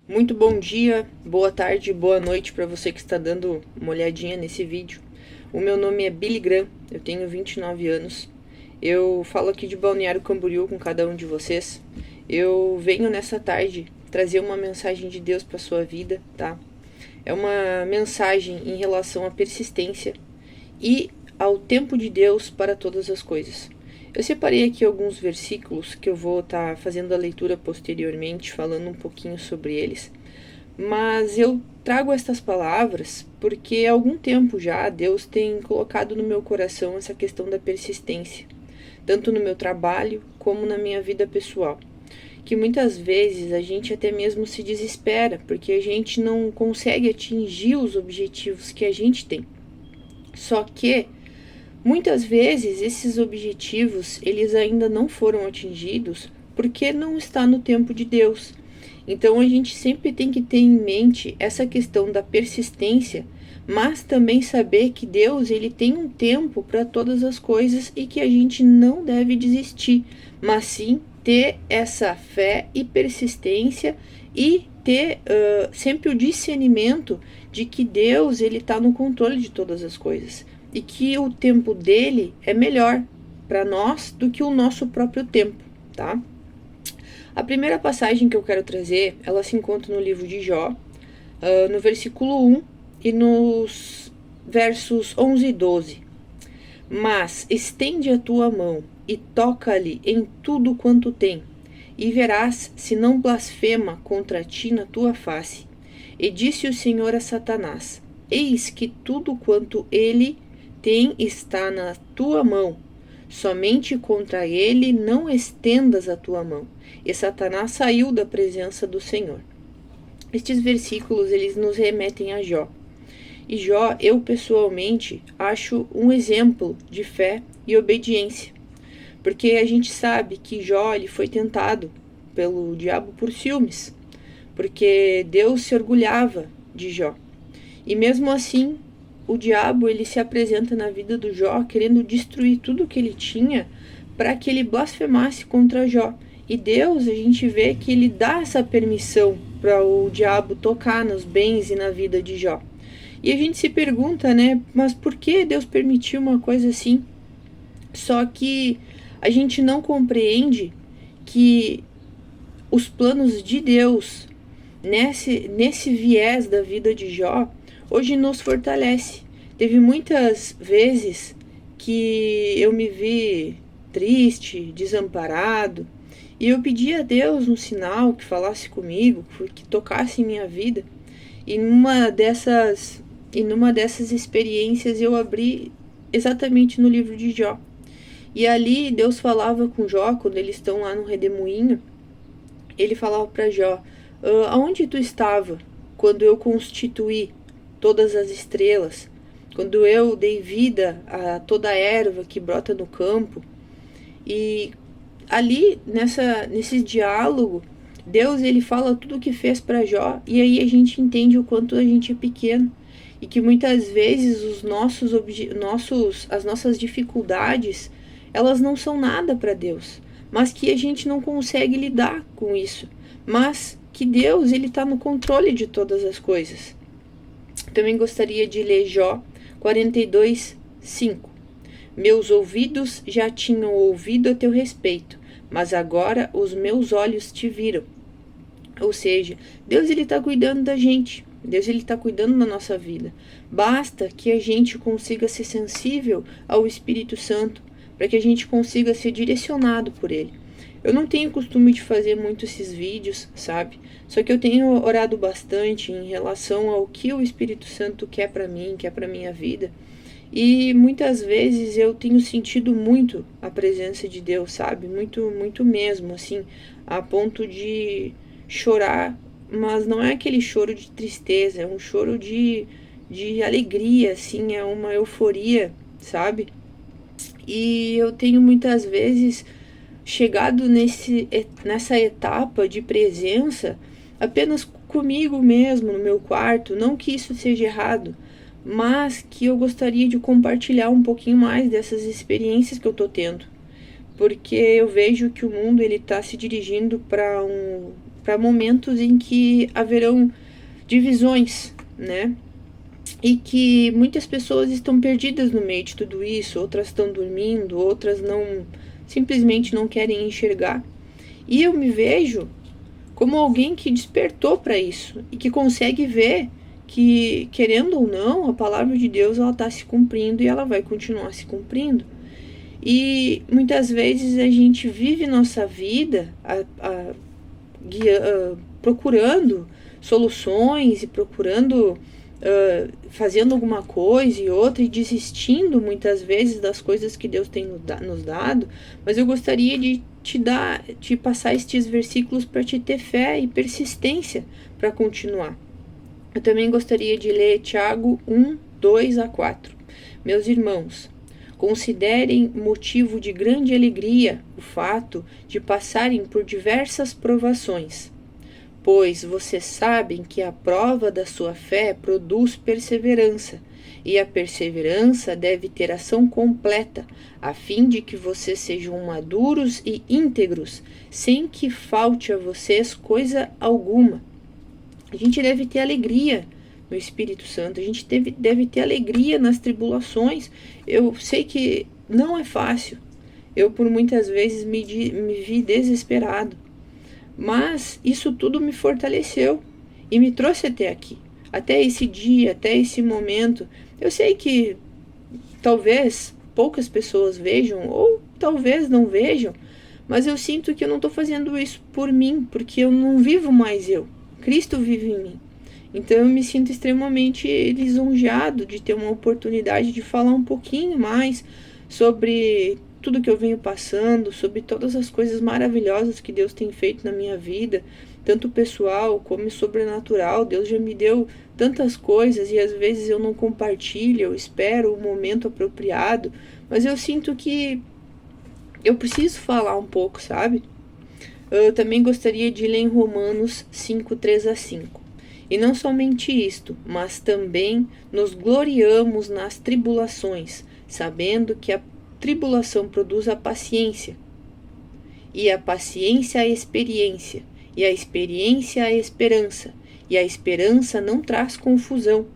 Muito bom dia, boa tarde, boa noite para você que está dando uma olhadinha nesse vídeo. O meu nome é Billy Graham, eu tenho 29 anos. Eu falo aqui de Balneário Camboriú com cada um de vocês. Eu venho nessa tarde trazer uma mensagem de Deus para sua vida, tá? É uma mensagem em relação à persistência e ao tempo de Deus para todas as coisas. Eu separei aqui alguns versículos que eu vou estar fazendo a leitura posteriormente, falando um pouquinho sobre eles. Mas eu trago estas palavras porque há algum tempo já Deus tem colocado no meu coração essa questão da persistência, tanto no meu trabalho como na minha vida pessoal. Que muitas vezes a gente até mesmo se desespera porque a gente não consegue atingir os objetivos que a gente tem. Só que muitas vezes esses objetivos eles ainda não foram atingidos porque não está no tempo de Deus. Então a gente sempre tem que ter em mente essa questão da persistência, mas também saber que Deus ele tem um tempo para todas as coisas e que a gente não deve desistir, mas sim ter essa fé e persistência e ter sempre o discernimento de que Deus ele está no controle de todas as coisas e que o tempo dele é melhor para nós do que o nosso próprio tempo, tá? A primeira passagem que eu quero trazer, ela se encontra no livro de Jó, no versículo 1 e nos versos 11 e 12. Mas estende a tua mão e toca-lhe em tudo quanto tem, e verás se não blasfema contra ti na tua face. E disse o Senhor a Satanás: Eis que tudo quanto ele tem está na tua mão, somente contra ele não estendas a tua mão. E Satanás saiu da presença do Senhor. Estes versículos eles nos remetem a Jó. E Jó, eu pessoalmente acho um exemplo de fé e obediência, porque a gente sabe que Jó ele foi tentado pelo diabo por ciúmes, porque Deus se orgulhava de Jó. E mesmo assim, o diabo ele se apresenta na vida do Jó querendo destruir tudo que ele tinha para que ele blasfemasse contra Jó. E Deus, a gente vê que ele dá essa permissão para o diabo tocar nos bens e na vida de Jó. E a gente se pergunta, né, mas por que Deus permitiu uma coisa assim? Só que a gente não compreende que os planos de Deus nesse viés da vida de Jó hoje nos fortalece. Teve muitas vezes que eu me vi triste, desamparado, e eu pedi a Deus um sinal que falasse comigo, que tocasse em minha vida. E numa dessas experiências eu abri exatamente no livro de Jó. E ali Deus falava com Jó, quando eles estão lá no redemoinho, ele falava para Jó: aonde tu estava quando eu constituí todas as estrelas, quando eu dei vida a toda a erva que brota no campo? E ali, nesse diálogo, Deus ele fala tudo o que fez para Jó, e aí a gente entende o quanto a gente é pequeno, e que muitas vezes as nossas dificuldades, elas não são nada para Deus, mas que a gente não consegue lidar com isso, mas que Deus ele está no controle de todas as coisas. Também gostaria de ler Jó 42, 5. Meus ouvidos já tinham ouvido a teu respeito, mas agora os meus olhos te viram. Ou seja, Deus ele está cuidando da gente, Deus ele está cuidando da nossa vida. Basta que a gente consiga ser sensível ao Espírito Santo, para que a gente consiga ser direcionado por ele. Eu não tenho costume de fazer muito esses vídeos, sabe? Só que eu tenho orado bastante em relação ao que o Espírito Santo quer para mim, quer para minha vida. E muitas vezes eu tenho sentido muito a presença de Deus, sabe? Muito, muito mesmo, assim, a ponto de chorar, mas não é aquele choro de tristeza, é um choro de alegria, assim, é uma euforia, sabe? E eu tenho muitas vezes chegado nessa etapa de presença apenas comigo mesmo, no meu quarto. Não que isso seja errado, mas que eu gostaria de compartilhar um pouquinho mais dessas experiências que eu tô tendo. Porque eu vejo que o mundo ele tá se dirigindo para para momentos em que haverão divisões, né? E que muitas pessoas estão perdidas no meio de tudo isso, outras estão dormindo, outras simplesmente não querem enxergar. E eu me vejo como alguém que despertou para isso e que consegue ver que, querendo ou não, a palavra de Deus ela está se cumprindo e ela vai continuar se cumprindo. E muitas vezes a gente vive nossa vida procurando soluções e procurando fazendo alguma coisa e outra e desistindo muitas vezes das coisas que Deus tem nos dado, mas eu gostaria de te passar estes versículos para te ter fé e persistência para continuar. Eu também gostaria de ler Tiago 1, 2 a 4. Meus irmãos, considerem motivo de grande alegria o fato de passarem por diversas provações, pois vocês sabem que a prova da sua fé produz perseverança, e a perseverança deve ter ação completa, a fim de que vocês sejam maduros e íntegros, sem que falte a vocês coisa alguma. A gente deve ter alegria no Espírito Santo, a gente deve ter alegria nas tribulações. Eu sei que não é fácil, eu por muitas vezes me vi desesperado, mas isso tudo me fortaleceu e me trouxe até aqui, até esse dia, até esse momento. Eu sei que talvez poucas pessoas vejam ou talvez não vejam, mas eu sinto que eu não estou fazendo isso por mim, porque eu não vivo mais eu, Cristo vive em mim. Então eu me sinto extremamente lisonjeado de ter uma oportunidade de falar um pouquinho mais sobre tudo que eu venho passando, sobre todas as coisas maravilhosas que Deus tem feito na minha vida, tanto pessoal como sobrenatural. Deus já me deu tantas coisas e às vezes eu não compartilho, eu espero o momento apropriado, mas eu sinto que eu preciso falar um pouco, sabe? Eu também gostaria de ler em Romanos 5, 3 a 5. E não somente isto, mas também nos gloriamos nas tribulações, sabendo que a tribulação produz a paciência, e a paciência a experiência, e a experiência a esperança, e a esperança não traz confusão,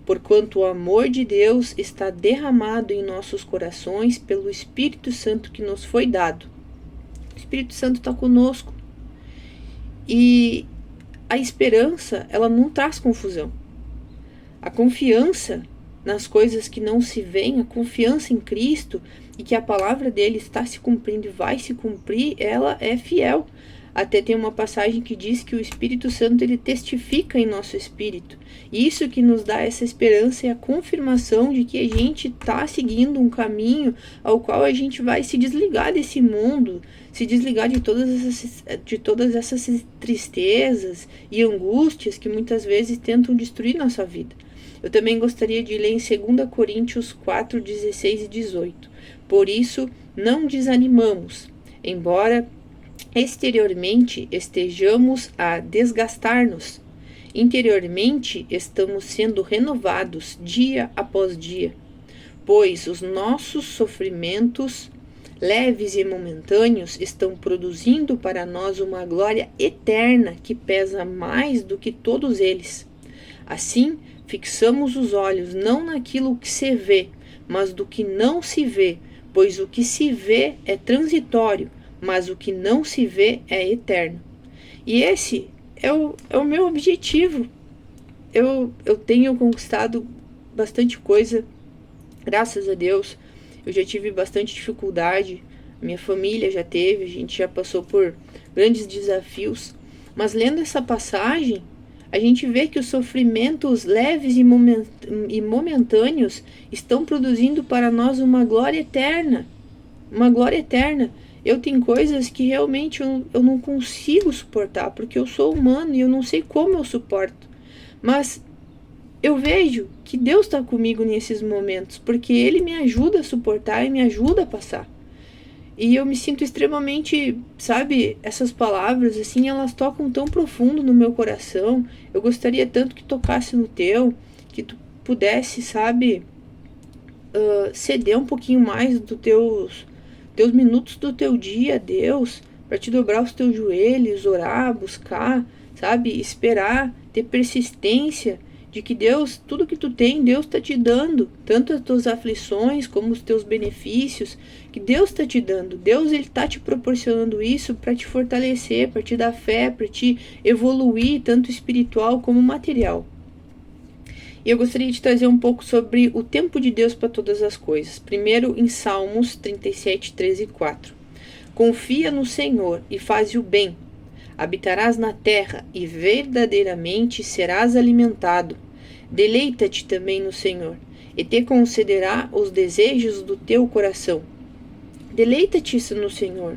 porquanto o amor de Deus está derramado em nossos corações pelo Espírito Santo que nos foi dado. O Espírito Santo está conosco, e a esperança, ela não traz confusão. A confiança nas coisas que não se veem, a confiança em Cristo e que a palavra dele está se cumprindo e vai se cumprir, ela é fiel. Até tem uma passagem que diz que o Espírito Santo ele testifica em nosso espírito. E isso que nos dá essa esperança e a confirmação de que a gente está seguindo um caminho ao qual a gente vai se desligar desse mundo, se desligar de todas essas tristezas e angústias que muitas vezes tentam destruir nossa vida. Eu também gostaria de ler em 2 Coríntios 4, 16 e 18. Por isso, não desanimamos, embora exteriormente estejamos a desgastar-nos, interiormente estamos sendo renovados dia após dia, pois os nossos sofrimentos leves e momentâneos estão produzindo para nós uma glória eterna que pesa mais do que todos eles. Assim, fixamos os olhos não naquilo que se vê, mas do que não se vê, pois o que se vê é transitório, mas o que não se vê é eterno. E esse é o meu objetivo. Eu tenho conquistado bastante coisa, graças a Deus. Eu já tive bastante dificuldade, minha família já teve, a gente já passou por grandes desafios, mas lendo essa passagem, a gente vê que os sofrimentos leves e momentâneos estão produzindo para nós uma glória eterna. Uma glória eterna. Eu tenho coisas que realmente eu não consigo suportar, porque eu sou humano e eu não sei como eu suporto. Mas eu vejo que Deus está comigo nesses momentos, porque Ele me ajuda a suportar e me ajuda a passar. E eu me sinto extremamente, sabe, essas palavras, assim, elas tocam tão profundo no meu coração. Eu gostaria tanto que tocasse no teu, que tu pudesse, sabe, ceder um pouquinho mais dos teus minutos do teu dia a Deus, para te dobrar os teus joelhos, orar, buscar, sabe? Esperar, ter persistência de que Deus, tudo que tu tem, Deus está te dando, tanto as tuas aflições como os teus benefícios, que Deus está te dando. Deus, ele está te proporcionando isso para te fortalecer, para te dar fé, para te evoluir, tanto espiritual como material. E eu gostaria de trazer um pouco sobre o tempo de Deus para todas as coisas. Primeiro, em Salmos 37, 13 e 4. Confia no Senhor e faze o bem. Habitarás na terra e verdadeiramente serás alimentado. Deleita-te também no Senhor, e te concederá os desejos do teu coração. Deleita-te no Senhor.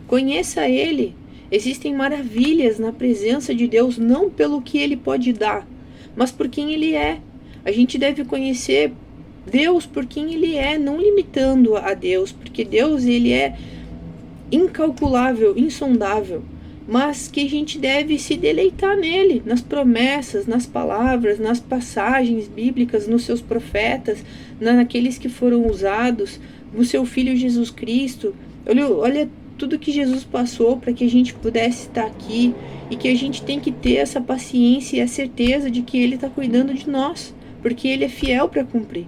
Conheça Ele. Existem maravilhas na presença de Deus, não pelo que Ele pode dar, mas por quem Ele é. A gente deve conhecer Deus por quem Ele é, não limitando a Deus, porque Deus, ele é incalculável, insondável, mas que a gente deve se deleitar nele, nas promessas, nas palavras, nas passagens bíblicas, nos seus profetas, naqueles que foram usados, no seu Filho Jesus Cristo. Olha tudo que Jesus passou para que a gente pudesse estar aqui, e que a gente tem que ter essa paciência e a certeza de que Ele está cuidando de nós, porque Ele é fiel para cumprir.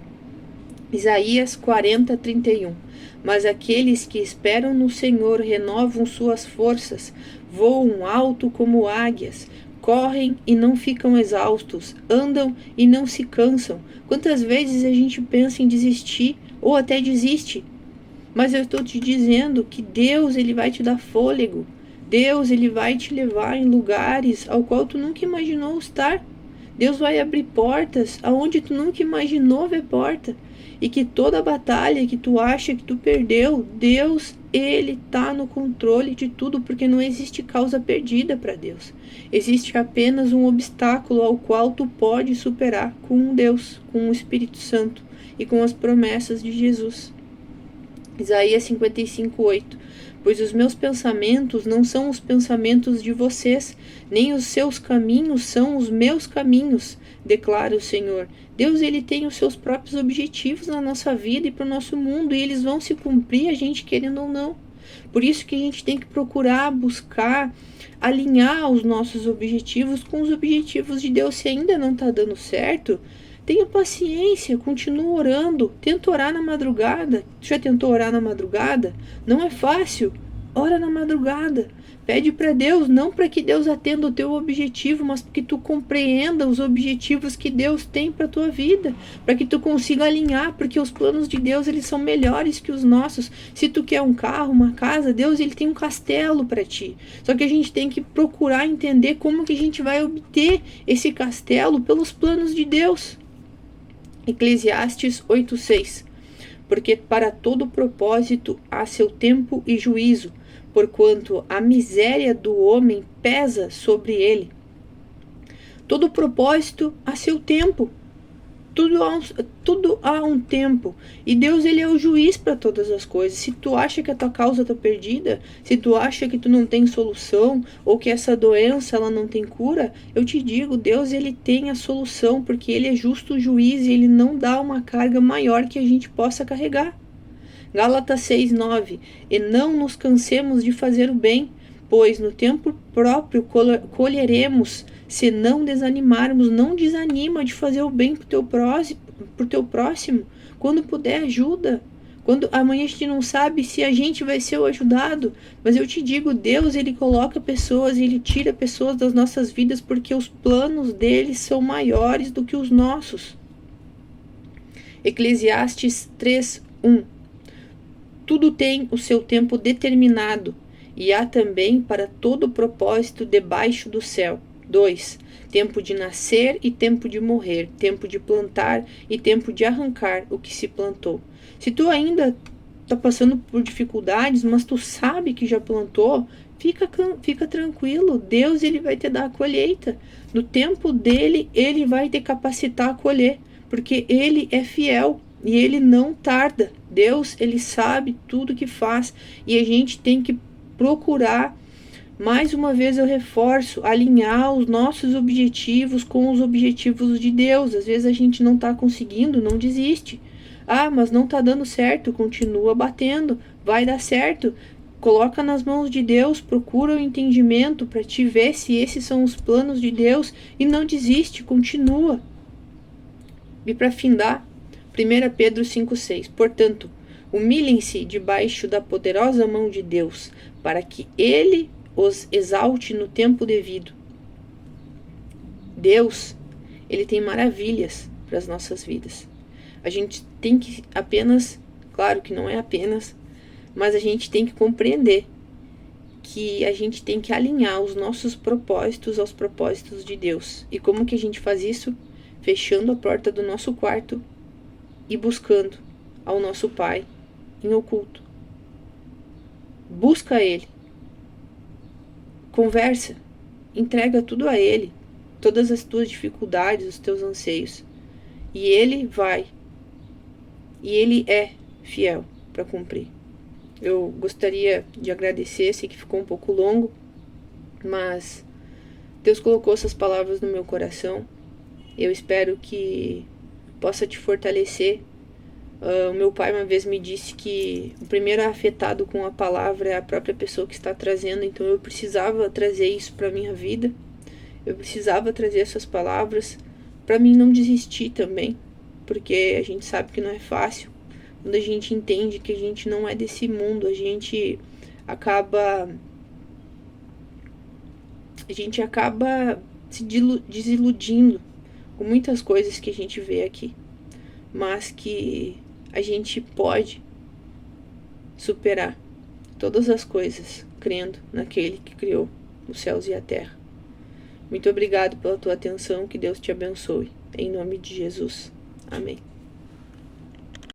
Isaías 40, 31. Mas aqueles que esperam no Senhor renovam suas forças, voam alto como águias, correm e não ficam exaustos, andam e não se cansam. Quantas vezes a gente pensa em desistir ou até desiste? Mas eu estou te dizendo que Deus, ele vai te dar fôlego. Deus, ele vai te levar em lugares ao qual tu nunca imaginou estar. Deus vai abrir portas aonde tu nunca imaginou ver porta. E que toda a batalha que tu acha que tu perdeu, Deus, ele tá no controle de tudo, porque não existe causa perdida para Deus. Existe apenas um obstáculo ao qual tu pode superar com Deus, com o Espírito Santo e com as promessas de Jesus. Isaías 55, 8. Pois os meus pensamentos não são os pensamentos de vocês, nem os seus caminhos são os meus caminhos, declara o Senhor. Deus, ele tem os seus próprios objetivos na nossa vida e para o nosso mundo, e eles vão se cumprir, a gente querendo ou não. Por isso que a gente tem que procurar, buscar, alinhar os nossos objetivos com os objetivos de Deus. Se ainda não está dando certo, tenha paciência, continua orando, tenta orar na madrugada. Já tentou orar na madrugada? Não é fácil, ora na madrugada. Pede para Deus, não para que Deus atenda o teu objetivo, mas para que tu compreenda os objetivos que Deus tem para a tua vida, para que tu consiga alinhar, porque os planos de Deus, eles são melhores que os nossos. Se tu quer um carro, uma casa, Deus, ele tem um castelo para ti. Só que a gente tem que procurar entender como que a gente vai obter esse castelo pelos planos de Deus. Eclesiastes 8:6. Porque para todo propósito há seu tempo e juízo, porquanto a miséria do homem pesa sobre ele. Todo propósito há seu tempo. Tudo há um tempo. E Deus, ele é o juiz para todas as coisas. Se tu acha que a tua causa está perdida, se tu acha que tu não tem solução, ou que essa doença ela não tem cura, eu te digo, Deus, ele tem a solução, porque ele é justo juiz e ele não dá uma carga maior que a gente possa carregar. Gálatas 6:9. E não nos cansemos de fazer o bem, pois no tempo próprio colheremos, se não desanimarmos. Não desanima de fazer o bem pro teu próximo. Quando puder, ajuda. Quando amanhã a gente não sabe se a gente vai ser o ajudado, mas eu te digo, Deus, ele coloca pessoas, ele tira pessoas das nossas vidas, porque os planos dele são maiores do que os nossos. Eclesiastes 3:1. Tudo tem o seu tempo determinado, e há também para todo propósito debaixo do céu. 2. Tempo de nascer e tempo de morrer, tempo de plantar e tempo de arrancar o que se plantou. Se tu ainda está passando por dificuldades, mas tu sabe que já plantou, fica tranquilo. Deus, ele vai te dar a colheita. No tempo dele, ele vai te capacitar a colher, porque ele é fiel e ele não tarda. Deus, ele sabe tudo que faz, e a gente tem que procurar, mais uma vez eu reforço, alinhar os nossos objetivos com os objetivos de Deus. Às vezes a gente não está conseguindo, não desiste. Ah, mas não está dando certo, continua batendo, vai dar certo. coloca nas mãos de Deus, procura o entendimento para te ver se esses são os planos de Deus e não desiste, continua. E para findar, 1 Pedro 5,6. Portanto, humilhem-se debaixo da poderosa mão de Deus, para que Ele os exalte no tempo devido. Deus, Ele tem maravilhas para as nossas vidas. A gente tem que apenas, claro que não é apenas, mas a gente tem que compreender que a gente tem que alinhar os nossos propósitos aos propósitos de Deus. E como que a gente faz isso? Fechando a porta do nosso quarto e buscando ao nosso Pai em oculto. Busca Ele. Conversa. Entrega tudo a Ele. Todas as tuas dificuldades, os teus anseios. E Ele vai. E Ele é fiel para cumprir. Eu gostaria de agradecer, sei que ficou um pouco longo, mas Deus colocou essas palavras no meu coração. Eu espero que possa te fortalecer. O meu pai uma vez me disse que o primeiro afetado com a palavra é a própria pessoa que está trazendo, então eu precisava trazer isso para a minha vida. Eu precisava trazer essas palavras para mim não desistir também, porque a gente sabe que não é fácil. Quando a gente entende que a gente não é desse mundo, a gente acaba se desiludindo com muitas coisas que a gente vê aqui, mas que a gente pode superar todas as coisas crendo naquele que criou os céus e a terra. Muito obrigado pela tua atenção, que Deus te abençoe. Em nome de Jesus. Amém.